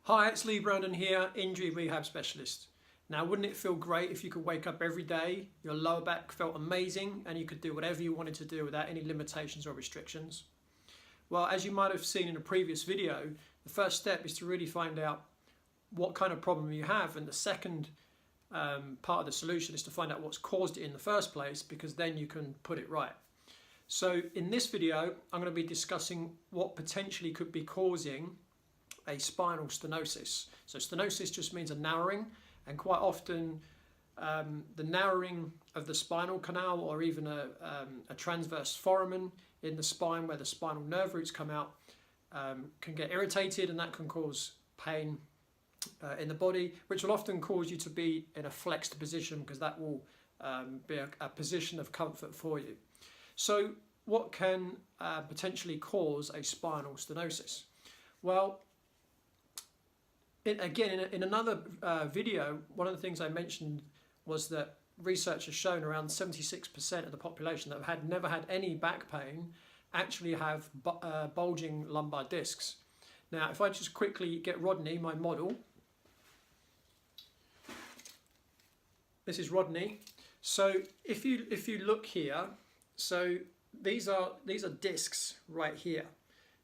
Hi, it's Lee Brandon here, injury rehab specialist. Now, wouldn't it feel great if you could wake up every day, your lower back felt amazing, and you could do whatever you wanted to do without any limitations or restrictions? Well, as you might have seen in a previous video, the first step is to really find out what kind of problem you have, and the second part of the solution is to find out what's caused it in the first place, because then you can put it right. So in this video, I'm going to be discussing what potentially could be causing a spinal stenosis. So stenosis just means a narrowing, and quite often the narrowing of the spinal canal, or even a transverse foramen in the spine where the spinal nerve roots come out, can get irritated, and that can cause pain in the body, which will often cause you to be in a flexed position, because that will be a position of comfort for you. So what can potentially cause a spinal stenosis? Well, in another video, one of the things I mentioned was that research has shown around 76% of the population that have never had any back pain actually have bulging lumbar discs. Now, if I just quickly get Rodney, my model. This is Rodney. So if you look here, so these are discs right here.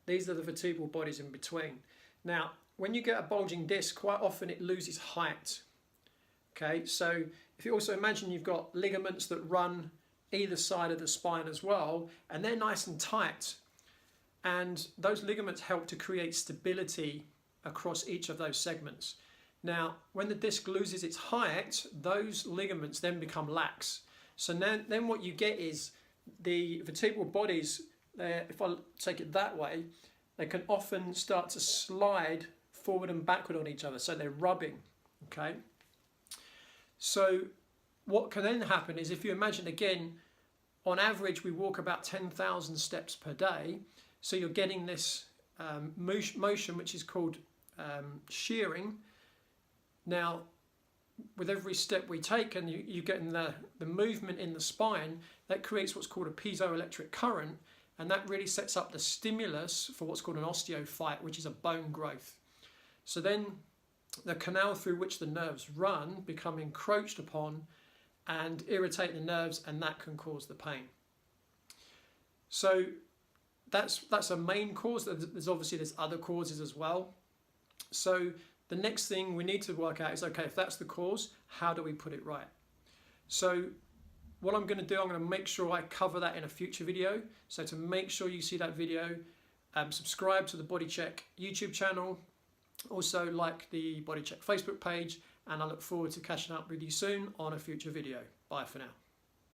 These are the vertebral bodies in between. Now, when you get a bulging disc, quite often it loses height. Okay, so if you also imagine you've got ligaments that run either side of the spine as well, and they're nice and tight, and those ligaments help to create stability across each of those segments. Now, when the disc loses its height, those ligaments then become lax. So then what you get is the vertebral bodies, if I take it that way, they can often start to slide forward and backward on each other, so they're rubbing. Okay, so what can then happen is, if you imagine again, on average we walk about 10,000 steps per day, so you're getting this motion which is called shearing. Now, with every step we take, and you get in the movement in the spine, that creates what's called a piezoelectric current, and that really sets up the stimulus for what's called an osteophyte, which is a bone growth. So then the canal through which the nerves run become encroached upon and irritate the nerves, and that can cause the pain. So that's a main cause. There's other causes as well. So the next thing we need to work out is, okay, if that's the cause, how do we put it right? So what I'm going to do, I'm going to make sure I cover that in a future video. So to make sure you see that video, subscribe to the BodyCheck YouTube channel. Also like the BodyCheck Facebook page, and I look forward to catching up with you soon on a future video. Bye for now.